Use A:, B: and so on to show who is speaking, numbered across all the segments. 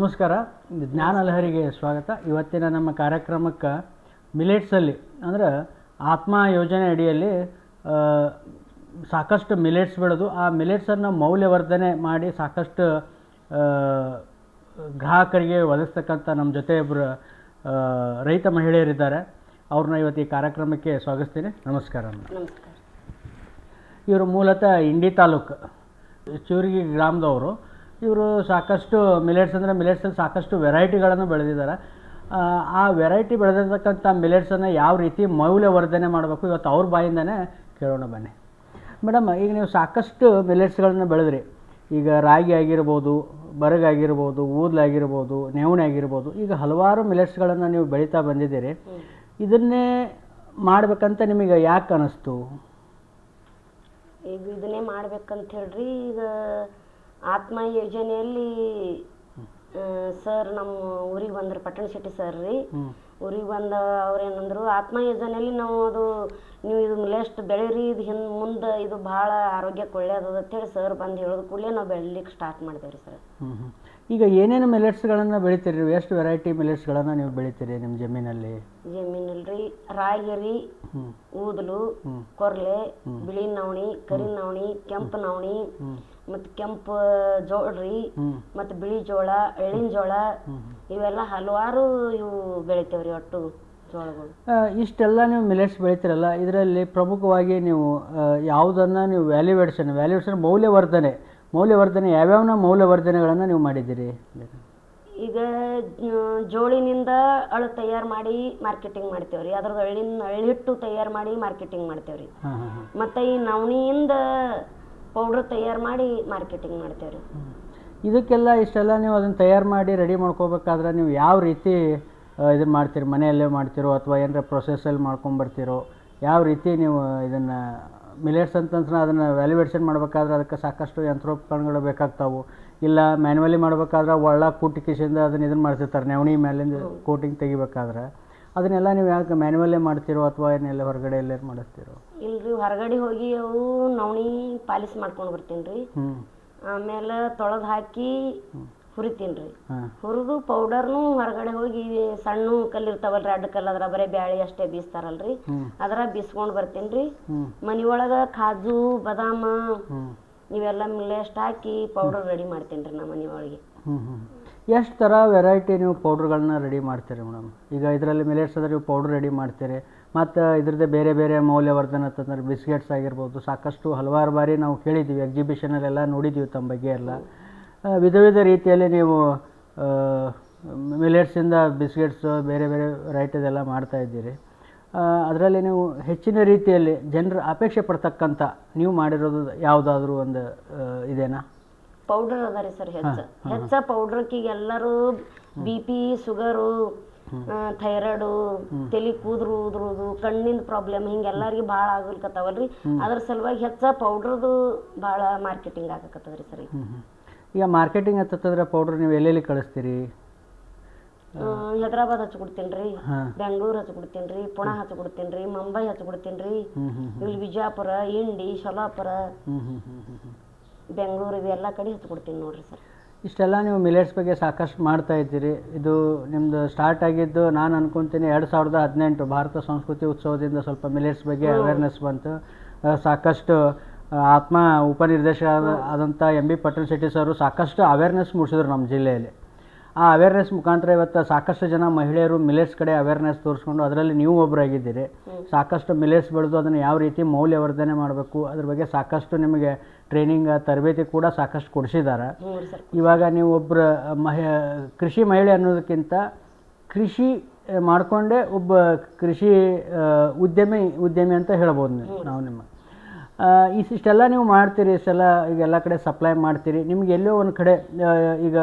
A: ನಮಸ್ಕಾರ, ಜ್ಞಾನ ಲಹರಿಗೆ ಸ್ವಾಗತ. ಇವತ್ತಿನ ನಮ್ಮ ಕಾರ್ಯಕ್ರಮಕ್ಕೆ ಮಿಲೆಟ್ಸಲ್ಲಿ ಅಂದರೆ ಆತ್ಮ ಯೋಜನೆ ಅಡಿಯಲ್ಲಿ ಸಾಕಷ್ಟು ಮಿಲೆಟ್ಸ್ ಬೆಳೆದು ಆ ಮಿಲೆಟ್ಸನ್ನು ಮೌಲ್ಯವರ್ಧನೆ ಮಾಡಿ ಸಾಕಷ್ಟು ಗ್ರಾಹಕರಿಗೆ ಒದಗಿಸ್ತಕ್ಕಂಥ ನಮ್ಮ ಜೊತೆ ಒಬ್ಬರು ರೈತ ಮಹಿಳೆಯರಿದ್ದಾರೆ. ಅವ್ರನ್ನ ಇವತ್ತು ಈ ಕಾರ್ಯಕ್ರಮಕ್ಕೆ ಸ್ವಾಗತಿಸ್ತೀನಿ. ನಮಸ್ಕಾರ.
B: ನಮಸ್ಕಾರ.
A: ಇವರು ಮೂಲತಃ ಇಂಡಿ ತಾಲೂಕು ಚೂರಿಗೆ ಗ್ರಾಮದವರು. ಇವರು ಸಾಕಷ್ಟು ಮಿಲೆಟ್ಸಲ್ಲಿ ಸಾಕಷ್ಟು ವೆರೈಟಿಗಳನ್ನು ಬೆಳೆದಿದ್ದಾರೆ. ಆ ವೆರೈಟಿ ಬೆಳೆದಿರ್ತಕ್ಕಂಥ ಮಿಲೆಟ್ಸನ್ನು ಯಾವ ರೀತಿ ಮೌಲ್ಯವರ್ಧನೆ ಮಾಡಬೇಕು ಇವತ್ತು ಅವ್ರ ಬಾಯಿಂದನೇ ಕೇಳೋಣ ಬನ್ನಿ. ಮೇಡಮ್, ಈಗ ನೀವು ಸಾಕಷ್ಟು ಮಿಲೆಟ್ಸ್ಗಳನ್ನು ಬೆಳೆದ್ರಿ. ಈಗ ರಾಗಿ ಆಗಿರ್ಬೋದು, ಬರಗಾಗಿರ್ಬೋದು, ಊದ್ಲಾಗಿರ್ಬೋದು, ನವಣೆ ಆಗಿರ್ಬೋದು, ಈಗ ಹಲವಾರು ಮಿಲೆಟ್ಸ್ಗಳನ್ನು ನೀವು ಬೆಳೀತಾ ಬಂದಿದ್ದೀರಿ. ಇದನ್ನೇ ಮಾಡಬೇಕಂತ ನಿಮಗೆ ಯಾಕೆ ಅನ್ನಿಸ್ತು?
B: ಈಗ ಇದನ್ನೇ ಮಾಡ್ಬೇಕಂತ ಹೇಳ್ರಿ, ಈಗ ಆತ್ಮ ಯೋಜನೆಯಲ್ಲಿ ಸರ್ ನಮ್ಮ ಊರಿಗೆ ಬಂದ್ರು, ಪಟ್ಟಣ ಶೆಟ್ಟಿ ಸರ್ ರೀ. ಊರಿಗೆ ಬಂದ ಅವ್ರೇನಂದ್ರು, ಆತ್ಮ ಯೋಜನೆಯಲ್ಲಿ ನಾವು ಅದು ನೀವು ಇದು ಮಿಲೆಟ್ಸ್ ಬೆಳೀರಿ, ಇದು ಮುಂದೆ ಇದು ಭಾಳ ಆರೋಗ್ಯಕ್ಕೆ ಒಳ್ಳೆಯದು ಅಂತೇಳಿ ಸರ್ ಬಂದು ಹೇಳೋದು ಕೂಡಲೇ ನಾವು ಬೆಳಿಲಿಕ್ಕೆ ಸ್ಟಾರ್ಟ್ ಮಾಡಿದೇವ್ರಿ ಸರ್.
A: ಈಗ ಏನೇನು ಮಿಲೆಟ್ಸ್ಗಳನ್ನು ಬೆಳಿತೀರಿ ನೀವು? ಎಷ್ಟು ವೆರೈಟಿ ಮಿಲೆಟ್ಸ್ಗಳನ್ನು ನೀವು ಬೆಳಿತೀರಿ ನಿಮ್ಮ ಜಮೀನಲ್ಲಿ?
B: ಜಮೀನಲ್ಲಿ ರಾಗಿ ರೀ, ಊದಲು, ಕೊರ್ಲೆ, ಬಿಳಿ ನವಣಿ, ಕರಿ ನವಣಿ, ಕೆಂಪು ನವಣಿ, ಮತ್ತು ಕೆಂಪು ಜೋಳ ರೀ, ಮತ್ತು ಬಿಳಿ ಜೋಳ, ಎಳ್ಳಿನ ಜೋಳ, ಇವೆಲ್ಲ ಹಲವಾರು ಇವು ಬೆಳಿತೇವ್ರಿ ಒಟ್ಟು ಜೋಳಗಳು.
A: ಇಷ್ಟೆಲ್ಲ ನೀವು ಮಿಲೆಟ್ಸ್ ಬೆಳಿತೀರಲ್ಲ, ಇದರಲ್ಲಿ ಪ್ರಮುಖವಾಗಿ ನೀವು ಯಾವುದನ್ನು ನೀವು ವ್ಯಾಲ್ಯೂಯೇಷನ್ ಮೌಲ್ಯವರ್ಧನೆ ಯಾವ್ಯಾವ ಮೌಲ್ಯವರ್ಧನೆಗಳನ್ನು ನೀವು ಮಾಡಿದ್ದೀರಿ?
B: ಈಗ ಜೋಳಿನಿಂದ ಅಳು ತಯಾರು ಮಾಡಿ ಮಾರ್ಕೆಟಿಂಗ್ ಮಾಡ್ತೇವ್ರಿ, ಅದ್ರದ್ದು ಎಳ್ಳಿಟ್ಟು ತಯಾರು ಮಾಡಿ ಮಾರ್ಕೆಟಿಂಗ್ ಮಾಡ್ತೇವ್ರಿ. ಮತ್ತು ಈ ನವಣಿಯಿಂದ ಪೌಡ್ರ್ ತಯಾರು ಮಾಡಿ ಮಾರ್ಕೆಟಿಂಗ್ ಮಾಡ್ತೇವ್ರಿ.
A: ಇದಕ್ಕೆಲ್ಲ ಇಷ್ಟೆಲ್ಲ ನೀವು ಅದನ್ನು ತಯಾರು ಮಾಡಿ ರೆಡಿ ಮಾಡ್ಕೋಬೇಕಾದ್ರೆ ನೀವು ಯಾವ ರೀತಿ ಇದನ್ನು ಮಾಡ್ತೀರಿ? ಮನೆಯಲ್ಲೇ ಮಾಡ್ತೀರೋ ಅಥವಾ ಏನಾರ ಪ್ರೊಸೆಸ್ಸಲ್ಲಿ ಮಾಡ್ಕೊಂಬರ್ತೀರೋ? ಯಾವ ರೀತಿ ನೀವು ಇದನ್ನು ಮಿಲೆಟ್ಸ್ ಅಂತಂದ್ರೆ ಅದನ್ನು ವ್ಯಾಲ್ಯೂಯೇಷನ್ ಮಾಡಬೇಕಾದ್ರೆ ಅದಕ್ಕೆ ಸಾಕಷ್ಟು ಯಂತ್ರೋಪಕರಣಗಳು ಬೇಕಾಗ್ತಾವೆ. ಇಲ್ಲ ಮ್ಯಾನ್ಯುವಲಿ ಮಾಡಬೇಕಾದ್ರೆ ಒಳ್ಳೆ ಕೂಟಿಕಿಸಿಂದ ಅದನ್ನು ಇದನ್ನು ಮಾಡ್ತಿರ್ತಾರೆ, ನವಣಿ ಮೇಲಿಂದ ಕೋಟಿಂಗ್ ತೆಗಿಬೇಕಾದ್ರೆ. ಅದನ್ನೆಲ್ಲ ನೀವು ಯಾಕೆ ಮ್ಯಾನ್ಯುವಲ್ಲೇ ಮಾಡ್ತೀರೋ ಅಥವಾ ಏನೆಲ್ಲ ಹೊರಗಡೆ ಎಲ್ಲೇ ಮಾಡಿಸ್ತೀರೋ?
B: ಇಲ್ರಿ, ಹೊರಗಡೆ ಹೋಗಿ ಅವು ನವಣಿ ಪಾಲಿಸ್ ಮಾಡ್ಕೊಂಡು ಬರ್ತೀನಿ ರೀ. ಆಮೇಲೆ ತೊಳೆದು ಹಾಕಿ ಹುರಿತೀನಿ ರೀ. ಹುರಿದು ಪೌಡರ್ನು ಹೊರಗಡೆ ಹೋಗಿ ಸಣ್ಣ ಕಲ್ಲಿರ್ತಾವಲ್ರಿ, ಅಡ್ಡ ಕಲ್ಲು, ಅದ್ರ ಬರೀ ಬ್ಯಾಳಿ ಅಷ್ಟೇ ಬೀಸ್ತಾರಲ್ರಿ, ಅದರ ಬೀಸ್ಕೊಂಡು ಬರ್ತೀನಿ ರೀ. ಮನೆಯೊಳಗೆ ಕಾಜು, ಬಾದಾಮ ಇವೆಲ್ಲ ಮಿಲೆಟ್ಸ್ ಹಾಕಿ ಪೌಡರ್ ರೆಡಿ ಮಾಡ್ತೀನಿ ರೀ ನಮ್ಮ ಮನೆಯೊಳಗೆ.
A: ಎಷ್ಟು ಥರ ವೆರೈಟಿ ನೀವು ಪೌಡ್ರ್ಗಳನ್ನ ರೆಡಿ ಮಾಡ್ತೀರಿ ಮೇಡಮ್? ಈಗ ಇದರಲ್ಲಿ ಮಿಲೆಟ್ಸ್ ಅಂದರೆ ನೀವು ಪೌಡ್ರ್ ರೆಡಿ ಮಾಡ್ತೀರಿ, ಮತ್ತು ಇದ್ರದ್ದೇ ಬೇರೆ ಬೇರೆ ಮೌಲ್ಯವರ್ಧನೆ ಅಂತಂದ್ರೆ ಬಿಸ್ಕೆಟ್ಸ್ ಆಗಿರ್ಬೋದು, ಸಾಕಷ್ಟು ಹಲವಾರು ಬಾರಿ ನಾವು ಕೇಳಿದ್ದೀವಿ, ಎಕ್ಸಿಬಿಷನಲ್ಲೆಲ್ಲ ನೋಡಿದ್ದೀವಿ ತಮ್ಮ ಬಗ್ಗೆ ಎಲ್ಲ. ವಿಧ ವಿಧ ರೀತಿಯಲ್ಲಿ ನೀವು ಮಿಲೆಟ್ಸಿಂದ ಬಿಸ್ಕೆಟ್ಸು ಬೇರೆ ಬೇರೆ ವೆರೈಟಿದೆಲ್ಲ ಮಾಡ್ತಾಯಿದ್ದೀರಿ. ಅದರಲ್ಲಿ ನೀವು ಹೆಚ್ಚಿನ ರೀತಿಯಲ್ಲಿ ಜನರು ಅಪೇಕ್ಷೆ ಪಡ್ತಕ್ಕಂಥ ನೀವು ಮಾಡಿರೋದು ಯಾವುದಾದ್ರೂ ಒಂದು ಇದೇನಾ?
B: ಪೌಡರ್ ಅದ ರೀ ಸರ್, ಹೆಚ್ಚ ಪೌಡ್ರಕ್ಕೀಗ ಎಲ್ಲರೂ BP, ಶುಗರು, ಥೈರಾಯ್ಡು, ತಲೆ ಕೂದಲು ಉದುರುದು, ಕಣ್ಣಿನ ಪ್ರಾಬ್ಲಮ್ ಹಿಂಗೆಲ್ಲರಿಗೆ ಭಾಳ ಆಗ್ಲಿಕತ್ತಾವಲ್ರಿ. ಅದ್ರ ಸಲುವಾಗಿ ಹೆಚ್ಚ ಪೌಡ್ರದು ಭಾಳ ಮಾರ್ಕೆಟಿಂಗ್ ಆಗಕತ್ತದ್ರಿ ಸರ್.
A: ಈಗ ಮಾರ್ಕೆಟಿಂಗ್ ಹತ್ತದ್ರೆ ಪೌಡ್ರ್ ನೀವು ಎಲ್ಲೆಲ್ಲಿ ಕಳಿಸ್ತೀರಿ?
B: ಹೈದ್ರಾಬಾದ್ ಹಚ್ಕೊಡ್ತೀನಿ ರೀ, ಬೆಂಗಳೂರು ಹಚ್ಕೊಡ್ತೀನಿ ರೀ, ಪುಣೆ ಹಚ್ಕೊಡ್ತೀನಿ ರೀ, ಮುಂಬೈ ಹಚ್ಕೊಡ್ತೀನಿ ರೀ, ಇಲ್ಲಿ ವಿಜಯಪುರ, ಇಂಡಿ, ಶೋಲಾಪುರ, ಬೆಂಗಳೂರು ಇವೆಲ್ಲ ಕಡೆ ಹಚ್ಕೊಡ್ತೀನಿ ನೋಡ್ರಿ ಸರ್.
A: ಇಷ್ಟೆಲ್ಲ ನೀವು ಮಿಲೆಟ್ಸ್ ಬಗ್ಗೆ ಸಾಕಷ್ಟು ಮಾಡ್ತಾ ಇದ್ದೀರಿ. ಇದು ನಿಮ್ಮದು ಸ್ಟಾರ್ಟ್ ಆಗಿದ್ದು ನಾನು ಅನ್ಕೊತೀನಿ 2018 ಭಾರತ ಸಂಸ್ಕೃತಿ ಉತ್ಸವದಿಂದ ಸ್ವಲ್ಪ ಮಿಲೆಟ್ಸ್ ಬಗ್ಗೆ ಅವೇರ್ನೆಸ್ ಬಂತು. ಸಾಕಷ್ಟು ಆತ್ಮ ಉಪನಿರ್ದೇಶಕ ಆದಂಥ MB ಪಟ್ಟಣ ಶೆಟ್ಟಿ ಸರು ಸಾಕಷ್ಟು ಅವೇರ್ನೆಸ್ ಮೂಡಿಸಿದ್ರು ನಮ್ಮ ಜಿಲ್ಲೆಯಲ್ಲಿ. ಆ ಅವೇರ್ನೆಸ್ ಮುಖಾಂತರ ಇವತ್ತು ಸಾಕಷ್ಟು ಜನ ಮಹಿಳೆಯರು ಮಿಲೆಟ್ಸ್ ಕಡೆ ಅವೇರ್ನೆಸ್ ತೋರಿಸ್ಕೊಂಡು ಅದರಲ್ಲಿ ನೀವು ಒಬ್ಬರಾಗಿದ್ದೀರಿ. ಸಾಕಷ್ಟು ಮಿಲೆಟ್ಸ್ ಬೆಳೆದು ಅದನ್ನು ಯಾವ ರೀತಿ ಮೌಲ್ಯವರ್ಧನೆ ಮಾಡಬೇಕು ಅದ್ರ ಬಗ್ಗೆ ಸಾಕಷ್ಟು ನಿಮಗೆ ಟ್ರೈನಿಂಗ್ ತರಬೇತಿ ಕೂಡ ಸಾಕಷ್ಟು ಕೊಡಿಸಿದ್ದಾರೆ. ಇವಾಗ ನೀವು ಒಬ್ಬರ ಕೃಷಿ ಮಹಿಳೆ ಅನ್ನೋದಕ್ಕಿಂತ ಕೃಷಿ ಮಾಡಿಕೊಂಡೇ ಒಬ್ಬ ಕೃಷಿ ಉದ್ಯಮಿ ಅಂತ ಹೇಳ್ಬೋದು ನಾವು. ನಿಮ್ಮ ಇಷ್ಟೆಲ್ಲ ನೀವು ಮಾಡ್ತೀರಿ, ಇಷ್ಟೆಲ್ಲ ಈಗೆಲ್ಲ ಕಡೆ ಸಪ್ಲೈ ಮಾಡ್ತೀರಿ. ನಿಮ್ಗೆ ಎಲ್ಲೋ ಒಂದು ಕಡೆ ಈಗ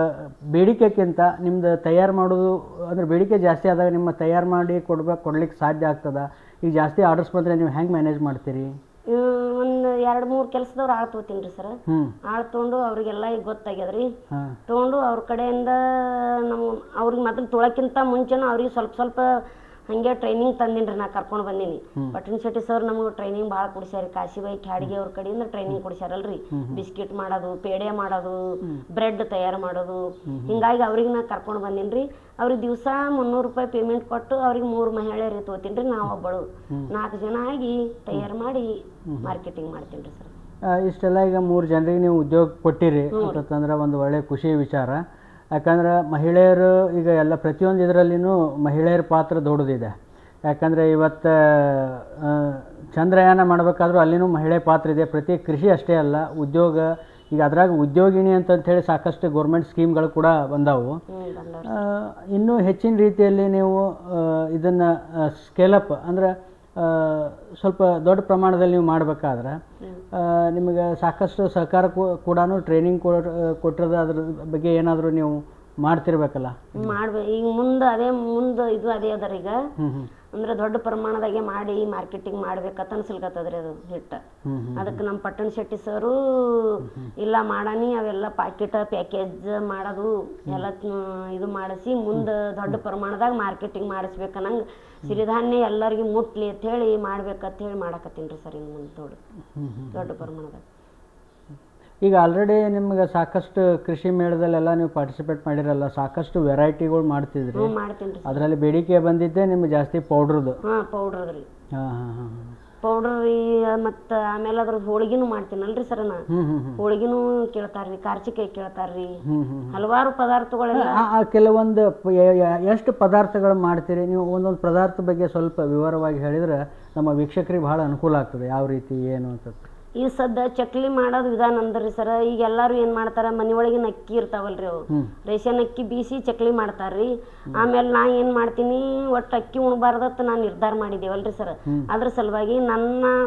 A: ಬೇಡಿಕೆಗಿಂತ ನಿಮ್ದು ತಯಾರು ಮಾಡೋದು ಅಂದರೆ ಬೇಡಿಕೆ ಜಾಸ್ತಿ ಆದಾಗ ನಿಮ್ಮ ತಯಾರು ಮಾಡಿ ಕೊಡ್ಲಿಕ್ಕೆ ಸಾಧ್ಯ ಆಗ್ತದ? ಈಗ ಜಾಸ್ತಿ ಆರ್ಡರ್ಸ್ ಬಂದರೆ ನೀವು ಹೆಂಗೆ ಮ್ಯಾನೇಜ್ ಮಾಡ್ತೀರಿ?
B: ಒಂದು 2-3 ಕೆಲಸದವ್ರು ಆಳು ತೊಗೋತೀನಿ ರೀ ಸರ್. ಆಳು ತೊಗೊಂಡು ಅವ್ರಿಗೆಲ್ಲ ಈಗ ಗೊತ್ತಾಗ್ಯದ್ರಿ, ತೊಗೊಂಡು ಅವ್ರ ಕಡೆಯಿಂದ ನಾವು ಅವ್ರಿಗೆ ಮೊದಲು ತೊಳಕ್ಕಿಂತ ಮುಂಚೆನೂ ಅವ್ರಿಗೆ ಸ್ವಲ್ಪ ಹಂಗೆ ಟ್ರೈನಿಂಗ್ ತಂದಿನ್ರಿ ನಾ ಕರ್ಕೊಂಡು ಬಂದೀನಿ. ಪಟ್ಟಣ ಶೆಟ್ಟಿ ಸರ್ ನಮ್ಗೆ ಟ್ರೈನಿಂಗ್ ಭಾಳ ಕೊಡಿಸ್ಯಾರ. ಕಾಶಿಬಾಯಿ ಖ್ಯಾಡ್ಗೆ ಅವ್ರ ಕಡೆಯಿಂದ ಟ್ರೈನಿಂಗ್ ಕೊಡಿಸ್ಯಾರಲ್ರಿ. ಬಿಸ್ಕಿಟ್ ಮಾಡೋದು, ಪೇಡೆ ಮಾಡೋದು, ಬ್ರೆಡ್ ತಯಾರು ಮಾಡೋದು. ಹಿಂಗಾಗಿ ಅವ್ರಿಗೆ ನಾ ಕರ್ಕೊಂಡು ಬಂದೀನಿ. ಅವ್ರಿಗೆ ದಿವಸ 300 ರೂಪಾಯಿ ಪೇಮೆಂಟ್ ಕೊಟ್ಟು ಅವ್ರಿಗೆ 3 ಮಹಿಳೆಯರು ತಗೋತೀನಿ. ನಾವು ಒಬ್ಬಳು 4 ಜನ ಆಗಿ ತಯಾರು ಮಾಡಿ ಮಾರ್ಕೆಟಿಂಗ್ ಮಾಡ್ತೀನಿ ಸರ್.
A: ಇಷ್ಟೆಲ್ಲ ಈಗ 3 ಜನರಿಗೆ ನೀವು ಉದ್ಯೋಗ ಕೊಟ್ಟಿರಿ ಅಂತಂದ್ರೆ ಒಂದು ಒಳ್ಳೆ ಖುಷಿ ವಿಚಾರ. ಯಾಕಂದ್ರೆ ಮಹಿಳೆಯರು ಈಗ ಎಲ್ಲ ಪ್ರತಿಯೊಂದು ಇದರಲ್ಲಿನೂ ಮಹಿಳೆಯರ ಪಾತ್ರ ದೊಡ್ಡದಿದೆ. ಯಾಕಂದರೆ ಇವತ್ತು ಚಂದ್ರಯಾನ ಮಾಡಬೇಕಾದ್ರೂ ಅಲ್ಲಿನೂ ಮಹಿಳೆ ಪಾತ್ರ ಇದೆ. ಪ್ರತಿ ಕೃಷಿ ಅಷ್ಟೇ ಅಲ್ಲ, ಉದ್ಯೋಗ, ಈಗ ಅದ್ರಾಗ ಉದ್ಯೋಗಿನಿ ಅಂತಂಥೇಳಿ ಸಾಕಷ್ಟು ಗೌರ್ಮೆಂಟ್ ಸ್ಕೀಮ್ಗಳು ಕೂಡ ಬಂದವು. ಇನ್ನೂ ಹೆಚ್ಚಿನ ರೀತಿಯಲ್ಲಿ ನೀವು ಇದನ್ನು ಸ್ಕೇಲಪ್ ಅಂದರೆ ಸ್ವಲ್ಪ ದೊಡ್ಡ ಪ್ರಮಾಣದಲ್ಲಿ ನೀವು ಮಾಡಬೇಕಾದ್ರೆ ನಿಮಗೆ ಸಾಕಷ್ಟು ಸರ್ಕಾರ ಕೂಡ ಟ್ರೈನಿಂಗ್ ಕೊಟ್ಟಿರೋದು, ಅದ್ರ ಬಗ್ಗೆ ಏನಾದರೂ ನೀವು ಮಾಡ್ತಿರ್ಬೇಕಲ್ಲ?
B: ಈಗ ಮುಂದೆ ಇದು ಅದೇ ಅದರ ಈಗ ಅಂದ್ರೆ ದೊಡ್ಡ ಪ್ರಮಾಣದಾಗೆ ಮಾಡಿ ಮಾರ್ಕೆಟಿಂಗ್ ಮಾಡ್ಬೇಕಂತ ಅನ್ಸಲ್ಕತ್ತದ್ರಿ ಅದು ಹಿಟ್ಟು. ಅದಕ್ಕೆ ನಮ್ಮ ಪಟ್ಟಣ ಶೆಟ್ಟಿ ಸರು ಇಲ್ಲ ಮಾಡಾನಿ ಅವೆಲ್ಲ ಪ್ಯಾಕೇಜ್ ಮಾಡೋದು ಎಲ್ಲ ಇದು ಮಾಡಿಸಿ ಮುಂದೆ ದೊಡ್ಡ ಪ್ರಮಾಣದಾಗ ಮಾರ್ಕೆಟಿಂಗ್ ಮಾಡಿಸ್ಬೇಕನ್ನಂಗೆ ಸಿರಿಧಾನ್ಯ ಎಲ್ಲರಿಗೂ ಮುಟ್ಲಿ ಅಂತ ಹೇಳಿ ಮಾಡ್ಬೇಕಂತ ಹೇಳಿ ಮಾಡಕತ್ತೀನಿ ಸರ್. ಇನ್ನು ಮುಂದೆ ದೊಡ್ಡ ಪ್ರಮಾಣದಾಗ
A: ಈಗ ಆಲ್ರೆಡಿ ನಿಮ್ಗೆ ಸಾಕಷ್ಟು ಕೃಷಿ ಮೇಳದಲ್ಲೆಲ್ಲ ನೀವು ಪಾರ್ಟಿಸಿಪೇಟ್ ಮಾಡಿರಲ್ಲ, ಸಾಕಷ್ಟು ವೆರೈಟಿಗಳು ಮಾಡ್ತಿದ್ರಿ.
B: ಮಾಡ್ತೀನಿ
A: ಅದರಲ್ಲಿ ಬೇಡಿಕೆ ಬಂದಿದ್ದೆ ನಿಮ್ಗೆ ಜಾಸ್ತಿ ಪೌಡ್ರದ್ದು.
B: ಪೌಡ್ರ್ ರೀ. ಪೌಡರ್ ರೀ. ಮತ್ತು ಆಮೇಲೆ ಅದ್ರ ಹೋಳಿಗೆನೂ ಮಾಡ್ತೀನಲ್ರಿ ಸರ್ ನಾ. ಹೋಳಿಗೆನೂ ಕೇಳ್ತಾರ್ರಿ, ಕಾರ್ಚಿಕಾಯಿ ಕೇಳ್ತಾರ್ರಿ, ಹಲವಾರು ಪದಾರ್ಥಗಳೆಲ್ಲ.
A: ಕೆಲವೊಂದು ಎಷ್ಟು ಪದಾರ್ಥಗಳು ಮಾಡ್ತೀರಿ ನೀವು? ಒಂದೊಂದು ಪದಾರ್ಥ ಬಗ್ಗೆ ಸ್ವಲ್ಪ ವಿವರವಾಗಿ ಹೇಳಿದ್ರೆ ನಮ್ಮ ವೀಕ್ಷಕರಿಗೆ ಬಹಳ ಅನುಕೂಲ ಆಗ್ತದೆ, ಯಾವ ರೀತಿ ಏನು ಅಂತ.
B: ಈಗ ಸದ್ದ ಚಕ್ಲಿ ಮಾಡೋದು ವಿಧಾನ ಅಂದ್ರಿ ಸರ್. ಈಗ ಎಲ್ಲರೂ ಏನು ಮಾಡ್ತಾರೆ, ಮನೆಯೊಳಗಿನ ಅಕ್ಕಿ ಇರ್ತಾವಲ್ರಿ, ಅವು ರೇಷನ್ ಅಕ್ಕಿ ಬೀಸಿ ಚಕ್ಲಿ ಮಾಡ್ತಾರ್ರಿ. ಆಮೇಲೆ ನಾ ಏನು ಮಾಡ್ತೀನಿ, ಒಟ್ಟು ಅಕ್ಕಿ ಉಣ್ಬಾರ್ದತ್ತ ನಾನು ನಿರ್ಧಾರ ಮಾಡಿದ್ದೇವಲ್ರಿ ಸರ್. ಅದ್ರ ಸಲುವಾಗಿ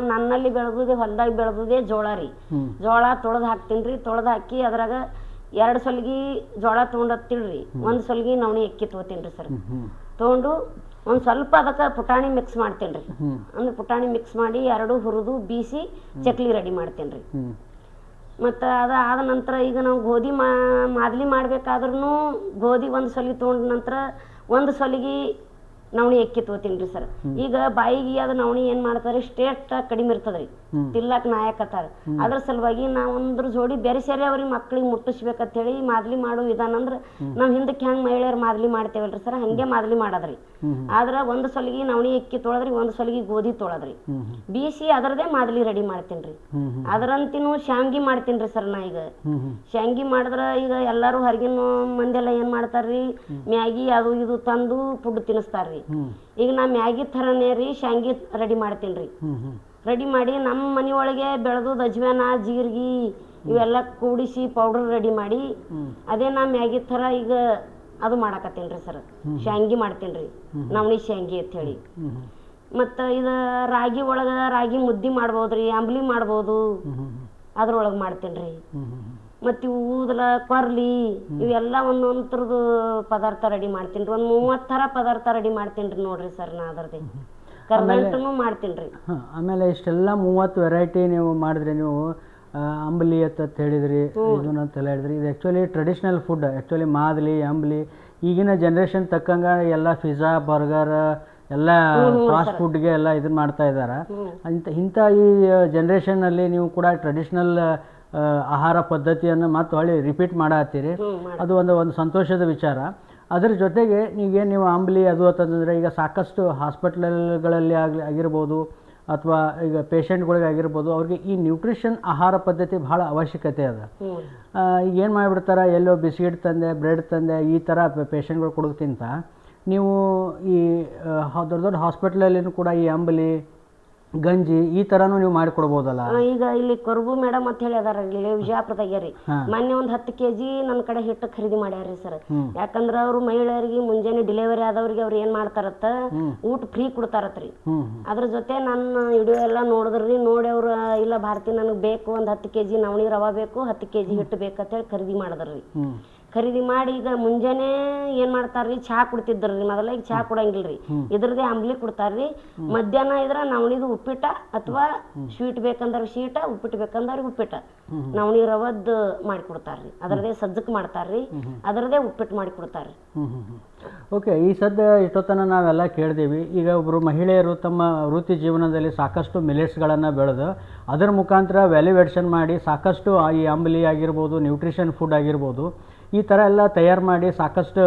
B: ನನ್ನಲ್ಲಿ ಬೆಳೆದುದೇ, ಹೊಲ್ದಾಗ ಬೆಳೆದುದೇ ಜೋಳ ರೀ. ಜೋಳ ತೊಳೆದು ಹಾಕ್ತೀನಿ ರೀ. ತೊಳೆದು ಹಾಕಿ ಅದ್ರಾಗ 2 ಸೊಲ್ಗಿ ಜೋಳ ತೊಗೊಂಡತ್ತಿಳ್ರಿ, 1 ಸೊಲ್ಗಿ ನವಣಿ ಅಕ್ಕಿ ತೊಗೋತೀನಿ ರೀ ಸರ್. ತೊಗೊಂಡು ಒಂದು ಸ್ವಲ್ಪ ಅದಕ್ಕೆ ಪುಟಾಣಿ ಮಿಕ್ಸ್ ಮಾಡ್ತೀನಿ ರೀ. ಅಂದ್ರೆ ಪುಟಾಣಿ ಮಿಕ್ಸ್ ಮಾಡಿ 2 ಹುರಿದು ಬೀಸಿ ಚಕ್ಲಿ ರೆಡಿ ಮಾಡ್ತೀನಿ ರೀ. ಮತ್ತು ಅದಾದ ನಂತರ ಈಗ ನಾವು ಗೋಧಿ ಮಾದಲಿ ಮಾಡ್ಬೇಕಾದ್ರೂ ಗೋಧಿ 1 ಸೊಲಿಗೆ ತೊಗೊಂಡ ನಂತರ 1 ಸೊಲಿಗೆ ನವಣಿ ಅಕ್ಕಿ ತೊಗೋತೀನಿ ರೀ ಸರ್. ಈಗ ಬಾಯಿಗೆ ಅದು ನವಣಿ ಏನು ಮಾಡ್ತಾರೆ, ಸ್ಟೇಟ್ ಕಡಿಮೆ ಇರ್ತದೆ ರೀ, ತಿಲ್ಲಕ್ಕೆ ನಾಯಕತ್ತಾರ. ಅದ್ರ ಸಲುವಾಗಿ ನಾವು ಒಂದ್ರ ಜೋಡಿ ಬೇರೆ ಸೇರಿ ಅವ್ರಿಗೆ ಮಕ್ಳಿಗೆ ಮುಟ್ಟಿಸ್ಬೇಕಂತ ಹೇಳಿ ಮಾದಲಿ ಮಾಡೋ ವಿಧಾನ ಅಂದ್ರೆ ನಾವು ಹಿಂದಕ್ಕೆ ಹೆಂಗೆ ಮಹಿಳೆಯರು ಮಾದಲಿ ಮಾಡ್ತೇವಲ್ರಿ ಸರ್, ಹಂಗೆ ಮಾದಲಿ ಮಾಡೋದ್ರಿ. ಆದ್ರೆ 1 ಸೊಲಿಗೆ ನವಣಿ ಅಕ್ಕಿ ತೊಳೆದ್ರಿ, 1 ಸೊಲಿಗೆ ಗೋಧಿ ತೊಳೆದ್ರಿ, ಬೀಸಿ ಅದರದೇ ಮಾದಲಿ ರೆಡಿ ಮಾಡ್ತೀನಿ ರೀ. ಅದರಂತಿನೂ ಶಾಂಗಿ ಮಾಡ್ತೀನಿ ರೀ ಸರ್. ನಾ ಈಗ ಶಾಂಗಿ ಮಾಡಿದ್ರೆ ಈಗ ಎಲ್ಲರೂ ಹೊರಗಿನ ಮಂದೆಲ್ಲ ಏನು ಮಾಡ್ತಾರ್ರಿ, ಮ್ಯಾಗಿ ಅದು ಇದು ತಂದು ಫುಡ್ ತಿನ್ನಿಸ್ತಾರ್ರಿ. ಈಗ ನಾ ಮ್ಯಾಗಿ ಥರನೇ ರೀ ಶಾಂಗಿ ರೆಡಿ ಮಾಡ್ತೀನಿ ರೀ. ರೆಡಿ ಮಾಡಿ ನಮ್ಮ ಮನೆಯೊಳಗೆ ಬೆಳೆದು ಅಜ್ವಾನ, ಜೀರಿಗೆ ಇವೆಲ್ಲ ಕೂಡಿಸಿ ಪೌಡರ್ ರೆಡಿ ಮಾಡಿ ಅದೇ ನಾ ಮ್ಯಾಗಿ ಥರ ಈಗ ಅದು ಮಾಡಕತ್ತೀನಿ ರೀ ಸರ್. ಶಾಂಗಿ ಮಾಡ್ತೀನಿ ರೀ, ನವಣಿ ಶಾಂಗಿ ಅಂತ ಹೇಳಿ. ಮತ್ತು ಇದು ರಾಗಿ ಒಳಗೆ ರಾಗಿ ಮುದ್ದೆ ಮಾಡ್ಬೋದ್ರಿ, ಅಂಬ್ಲಿ ಮಾಡ್ಬೋದು, ಅದ್ರೊಳಗೆ ಮಾಡ್ತೀನಿ ರೀ. ಮತ್ತು ಇವು ಊದಲ, ಕೊರ್ಲಿ ಇವೆಲ್ಲ ಒಂದೊಂದು ಥರದ್ದು ಪದಾರ್ಥ ರೆಡಿ ಮಾಡ್ತೀನಿ ರೀ. ಒಂದು 30 ಥರ ಪದಾರ್ಥ ರೆಡಿ ಮಾಡ್ತೀನಿ ರೀ ನೋಡ್ರಿ ಸರ್. ನಾ ಅದರದೇ ಕರ್ನಾಟಕನೂ ಮಾಡ್ತೀನಿ ರೀ.
A: ಆಮೇಲೆ ಇಷ್ಟೆಲ್ಲ 30 ವೆರೈಟಿ ನೀವು ಮಾಡಿದ್ರಿ. ನೀವು ಅಂಬ್ಲಿ ಅಂತ ಹೇಳಿದ್ರಿ, ಇದನ್ನ ಅಂತೆಲ್ಲ ಹೇಳಿದ್ರಿ. ಇದು ಆ್ಯಕ್ಚುಲಿ ಟ್ರೆಡಿಷ್ನಲ್ ಫುಡ್. ಆ್ಯಕ್ಚುಲಿ ಮಾದಲಿ, ಅಂಬ್ಲಿ ಈಗಿನ ಜನ್ರೇಷನ್ ತಕ್ಕಂಗೆ ಎಲ್ಲ ಪಿಜ್ಜಾ, ಬರ್ಗರ್ ಎಲ್ಲ ಫಾಸ್ಟ್ ಫುಡ್ಗೆ ಎಲ್ಲ ಇದನ್ನ ಮಾಡ್ತಾ ಇದ್ದಾರೆ. ಇಂಥ ಈ ಜನ್ರೇಷನ್ನಲ್ಲಿ ನೀವು ಕೂಡ ಟ್ರೆಡಿಷ್ನಲ್ ಆಹಾರ ಪದ್ಧತಿಯನ್ನು ಮತ್ತೆ ಹೊಳ್ಳಿ ರಿಪೀಟ್ ಮಾಡತ್ತೀರಿ. ಅದು ಒಂದು ಸಂತೋಷದ ವಿಚಾರ. ಅದರ ಜೊತೆಗೆ ನೀವೇನು ನೀವು ಅಂಬ್ಲಿ ಅದು ಅಂತಂದರೆ ಈಗ ಸಾಕಷ್ಟು ಹಾಸ್ಪಿಟ್ಲ್ಗಳಲ್ಲಿ ಆಗಿರ್ಬೋದು ಅಥವಾ ಈಗ ಪೇಷಂಟ್ಗಳಿಗೆ ಆಗಿರ್ಬೋದು, ಅವ್ರಿಗೆ ಈ ನ್ಯೂಟ್ರಿಷನ್ ಆಹಾರ ಪದ್ಧತಿ ಭಾಳ ಅವಶ್ಯಕತೆ ಅದ. ಈಗ ಏನು ಮಾಡಿಬಿಡ್ತಾರೆ, ಎಲ್ಲೋ ಬಿಸ್ಕಿಟ್ ತಂದೆ, ಬ್ರೆಡ್ ತಂದೆ ಈ ಥರ ಪೇಷಂಟ್ಗಳು ಕೊಡೋದಕ್ಕಿಂತ ನೀವು ಈ ದೊಡ್ಡ ದೊಡ್ಡ ಹಾಸ್ಪಿಟ್ಲಲ್ಲಿನೂ ಕೂಡ ಈ ಅಂಬಲಿ, ಗಂಜಿ ಈ ಥರನೂ ನೀವು ಮಾಡಿಕೊಡ್ಬೋದಲ್ಲ?
B: ಈಗ ಇಲ್ಲಿ ಕೊರಬು ಮೇಡಮ್ ಅಂತ ಹೇಳಿ ಅದಾರ ಇಲ್ಲಿ ವಿಜಯಪುರದಾಗ ರೀ. ಮೊನ್ನೆ ಒಂದು 10 kg ನನ್ನ ಕಡೆ ಹಿಟ್ಟು ಖರೀದಿ ಮಾಡ್ಯಾರ್ರಿ ಸರ್. ಯಾಕಂದ್ರೆ ಅವರು ಮಹಿಳೆಯರಿಗೆ ಮುಂಜಾನೆ ಡೆಲಿವರಿ ಆದವ್ರಿಗೆ ಅವ್ರು ಏನು ಮಾಡ್ತಾರತ್ತ, ಊಟ ಫ್ರೀ ಕೊಡ್ತಾರತ್ರಿ. ಅದ್ರ ಜೊತೆ ನನ್ನ ವಿಡಿಯೋ ಎಲ್ಲ ನೋಡಿದ್ರಿ. ನೋಡಿ ಅವ್ರು ಇಲ್ಲ ಭಾರತಿ ನನಗೆ ಬೇಕು ಒಂದು 10 kg ನವಣಿ ರವಾ ಬೇಕು, 10 kg ಹಿಟ್ಟು ಬೇಕಂತ ಹೇಳಿ ಖರೀದಿ ಮಾಡಿದ್ರಿ. ಖರೀದಿ ಮಾಡಿ ಈಗ ಮುಂಜಾನೆ ಏನ್ ಮಾಡ್ತಾರ್ರಿ, ಚಹಾ ಕುಡ್ತಿದ್ರಿ. ಮೊದಲ ಈಗ ಚಹಾ ಕೊಡಂಗಿಲ್ರಿ, ಇದ್ರದೇ ಅಂಬ್ಲಿ ಕೊಡ್ತಾರ್ರಿ. ಮಧ್ಯಾಹ್ನ ಇದ್ರ ನವಣಿದು ಉಪ್ಪಿಟ್ಟ ಅಥವಾ ಸ್ವೀಟ್ ಬೇಕಂದ್ರೆ ಸ್ವೀಟ, ಉಪ್ಪಿಟ್ಟು ಬೇಕಂದ್ರೆ ಉಪ್ಪಿಟ್ಟ, ನವಣಿ ರವದ್ ಮಾಡಿ ಕೊಡ್ತಾರ್ರಿ. ಅದರದೇ ಸಜ್ಜಕ್ ಮಾಡ್ತಾರ್ರಿ, ಅದರದೇ ಉಪ್ಪಿಟ್ಟು ಮಾಡಿ ಕೊಡ್ತಾರ್ರಿ.
A: ಓಕೆ, ಈ ಸದ್ಯ ಇಷ್ಟೊತ್ತನ ನಾವೆಲ್ಲ ಕೇಳಿದೀವಿ. ಈಗ ಒಬ್ಬರು ಮಹಿಳೆಯರು ತಮ್ಮ ವೃತ್ತಿ ಜೀವನದಲ್ಲಿ ಸಾಕಷ್ಟು ಮಿಲೆಟ್ಸ್ಗಳನ್ನು ಬೆಳೆದು ಅದರ ಮುಖಾಂತರ ವ್ಯಾಲ್ಯೂಯೇಷನ್ ಮಾಡಿ ಸಾಕಷ್ಟು ಈ ಅಂಬಲಿ ಆಗಿರ್ಬೋದು, ನ್ಯೂಟ್ರಿಷನ್ ಫುಡ್ ಆಗಿರ್ಬೋದು, ಈ ಥರ ಎಲ್ಲ ತಯಾರು ಮಾಡಿ ಸಾಕಷ್ಟು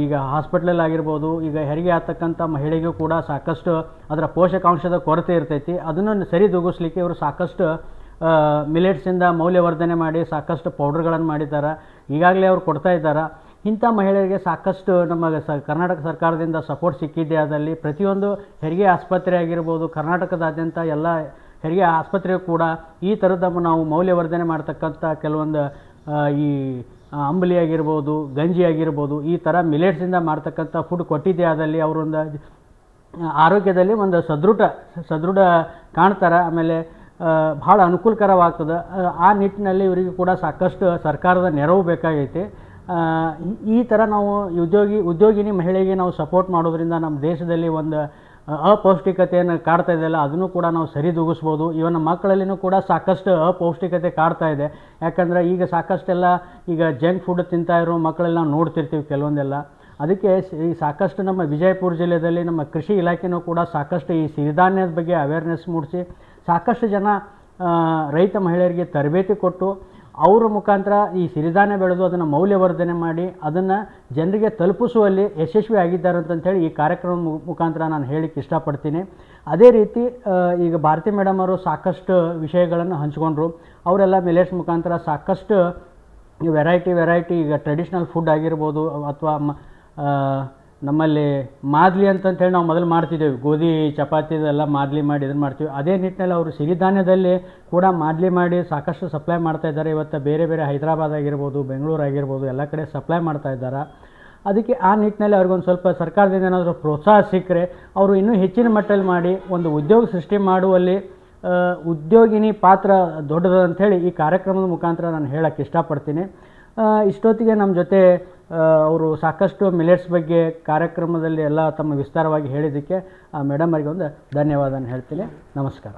A: ಈಗ ಹಾಸ್ಪಿಟ್ಲಲ್ಲಿ ಆಗಿರ್ಬೋದು, ಈಗ ಹೆರಿಗೆ ಆಗ್ತಕ್ಕಂಥ ಮಹಿಳೆಗೂ ಕೂಡ ಸಾಕಷ್ಟು ಅದರ ಪೋಷಕಾಂಶದ ಕೊರತೆ ಇರ್ತೈತಿ. ಅದನ್ನು ಸರಿದೂಗಿಸ್ಲಿಕ್ಕೆ ಇವರು ಸಾಕಷ್ಟು ಮಿಲೆಟ್ಸಿಂದ ಮೌಲ್ಯವರ್ಧನೆ ಮಾಡಿ ಸಾಕಷ್ಟು ಪೌಡರ್ಗಳನ್ನು ಮಾಡಿದ್ದಾರೆ. ಈಗಾಗಲೇ ಅವ್ರು ಕೊಡ್ತಾ ಇದ್ದಾರೆ. ಇಂಥ ಮಹಿಳೆಯರಿಗೆ ಸಾಕಷ್ಟು ನಮ್ಮ ಕರ್ನಾಟಕ ಸರ್ಕಾರದಿಂದ ಸಪೋರ್ಟ್ ಸಿಕ್ಕಿದೆ. ಅದರಲ್ಲಿ ಪ್ರತಿಯೊಂದು ಹೆರಿಗೆ ಆಸ್ಪತ್ರೆ ಆಗಿರ್ಬೋದು, ಕರ್ನಾಟಕದಾದ್ಯಂತ ಎಲ್ಲ ಹೆರಿಗೆ ಆಸ್ಪತ್ರೆಯೂ ಕೂಡ ಈ ಥರದ ನಾವು ಮೌಲ್ಯವರ್ಧನೆ ಮಾಡ್ತಕ್ಕಂಥ ಕೆಲವೊಂದು ಈ ಅಂಬಲಿ ಆಗಿರ್ಬೋದು, ಗಂಜಿ ಆಗಿರ್ಬೋದು, ಈ ಥರ ಮಿಲೆಟ್ಸಿಂದ ಮಾಡ್ತಕ್ಕಂಥ ಫುಡ್ ಕೊಟ್ಟಿದೆ. ಅದರಲ್ಲಿ ಅವರೊಂದು ಆರೋಗ್ಯದಲ್ಲಿ ಒಂದು ಸದೃಢ ಕಾಣ್ತಾರೆ. ಆಮೇಲೆ ಭಾಳ ಅನುಕೂಲಕರವಾಗ್ತದೆ. ಆ ನಿಟ್ಟಿನಲ್ಲಿ ಇವರಿಗೆ ಕೂಡ ಸಾಕಷ್ಟು ಸರ್ಕಾರದ ನೆರವು ಬೇಕಾಗೈತಿ. ಈ ಥರ ನಾವು ಉದ್ಯೋಗಿನಿ ಮಹಿಳೆಗೆ ನಾವು ಸಪೋರ್ಟ್ ಮಾಡೋದ್ರಿಂದ ನಮ್ಮ ದೇಶದಲ್ಲಿ ಒಂದು ಅಪೌಷ್ಟಿಕತೆಯನ್ನು ಕಾಡ್ತಾ ಇದೆಯಲ್ಲ, ಅದನ್ನು ಕೂಡ ನಾವು ಸರಿದೂಗಿಸ್ಬೋದು. ಇವನ ಮಕ್ಕಳಲ್ಲಿನೂ ಕೂಡ ಸಾಕಷ್ಟು ಅಪೌಷ್ಟಿಕತೆ ಕಾಡ್ತಾ ಇದೆ. ಯಾಕಂದರೆ ಈಗ ಸಾಕಷ್ಟೆಲ್ಲ ಈಗ ಜಂಕ್ ಫುಡ್ ತಿಂತಾ ಇರೋ ಮಕ್ಕಳೆಲ್ಲ ನಾವು ನೋಡ್ತಿರ್ತೀವಿ ಕೆಲವೊಂದೆಲ್ಲ. ಅದಕ್ಕೆ ಈ ಸಾಕಷ್ಟು ನಮ್ಮ ವಿಜಯಪುರ ಜಿಲ್ಲೆಯಲ್ಲಿ ನಮ್ಮ ಕೃಷಿ ಇಲಾಖೆನೂ ಕೂಡ ಸಾಕಷ್ಟು ಈ ಸಿರಿಧಾನ್ಯದ ಬಗ್ಗೆ ಅವೇರ್ನೆಸ್ ಮೂಡಿಸಿ ಸಾಕಷ್ಟು ಜನ ರೈತ ಮಹಿಳೆಯರಿಗೆ ತರಬೇತಿ ಕೊಟ್ಟು ಅವರ ಮುಖಾಂತರ ಈ ಸಿರಿಧಾನ್ಯ ಬೆಳೆದು ಅದನ್ನು ಮೌಲ್ಯವರ್ಧನೆ ಮಾಡಿ ಅದನ್ನು ಜನರಿಗೆ ತಲುಪಿಸುವಲ್ಲಿ ಯಶಸ್ವಿ ಆಗಿದ್ದಾರೆ ಅಂತಂಥೇಳಿ ಈ ಕಾರ್ಯಕ್ರಮ ಮುಖಾಂತರ ನಾನು ಹೇಳಿಕ್ಕೆ ಇಷ್ಟಪಡ್ತೀನಿ. ಅದೇ ರೀತಿ ಈಗ ಭಾರತಿ ಮೇಡಮ್ ಅವರು ಸಾಕಷ್ಟು ವಿಷಯಗಳನ್ನು ಹಂಚ್ಕೊಂಡ್ರು. ಅವರೆಲ್ಲ ಮಿಲೆಟ್ಸ್ ಮುಖಾಂತರ ಸಾಕಷ್ಟು ವೆರೈಟಿ ಈಗ ಟ್ರೆಡಿಷ್ನಲ್ ಫುಡ್ ಆಗಿರ್ಬೋದು, ಅಥವಾ ನಮ್ಮಲ್ಲಿ ಮಾದ್ಲಿ ಅಂತಂತೇಳಿ ನಾವು ಮೊದಲು ಮಾಡ್ತಿದ್ದೇವೆ, ಗೋಧಿ ಚಪಾತಿದೆಲ್ಲ ಮಾದ್ಲಿ ಮಾಡಿ ಇದನ್ನು ಮಾಡ್ತೀವಿ. ಅದೇ ನಿಟ್ಟಿನಲ್ಲಿ ಅವರು ಸಿರಿಧಾನ್ಯದಲ್ಲಿ ಕೂಡ ಮಾದ್ಲಿ ಮಾಡಿ ಸಾಕಷ್ಟು ಸಪ್ಲೈ ಮಾಡ್ತಾ ಇದ್ದಾರೆ. ಇವತ್ತು ಬೇರೆ ಹೈದರಾಬಾದ್ ಆಗಿರ್ಬೋದು, ಬೆಂಗಳೂರು ಆಗಿರ್ಬೋದು, ಎಲ್ಲ ಕಡೆ ಸಪ್ಲೈ ಮಾಡ್ತಾ ಇದ್ದಾರೆ. ಅದಕ್ಕೆ ಆ ನಿಟ್ಟಿನಲ್ಲಿ ಅವ್ರಿಗೊಂದು ಸ್ವಲ್ಪ ಸರ್ಕಾರದಿಂದ ಏನಾದರೂ ಪ್ರೋತ್ಸಾಹ ಸಿಕ್ಕರೆ ಅವರು ಇನ್ನೂ ಹೆಚ್ಚಿನ ಮಟ್ಟದಲ್ಲಿ ಮಾಡಿ ಒಂದು ಉದ್ಯೋಗ ಸೃಷ್ಟಿ ಮಾಡುವಲ್ಲಿ ಉದ್ಯೋಗಿನಿ ಪಾತ್ರ ದೊಡ್ಡದು ಅಂಥೇಳಿ ಈ ಕಾರ್ಯಕ್ರಮದ ಮುಖಾಂತರ ನಾನು ಹೇಳಕ್ಕೆ ಇಷ್ಟಪಡ್ತೀನಿ. ಇಷ್ಟೊತ್ತಿಗೆ ನಮ್ಮ ಜೊತೆ ಅವರು ಸಾಕಷ್ಟು ಮಿಲೆಟ್ಸ್ ಬಗ್ಗೆ ಕಾರ್ಯಕ್ರಮದಲ್ಲಿ ಎಲ್ಲ ತಮ್ಮ ವಿಸ್ತಾರವಾಗಿ ಹೇಳಿದ್ದಕ್ಕೆ ಮೇಡಮ್ ಅವರಿಗೆ ಒಂದು ಧನ್ಯವಾದನ ಹೇಳ್ತೀನಿ. ನಮಸ್ಕಾರ.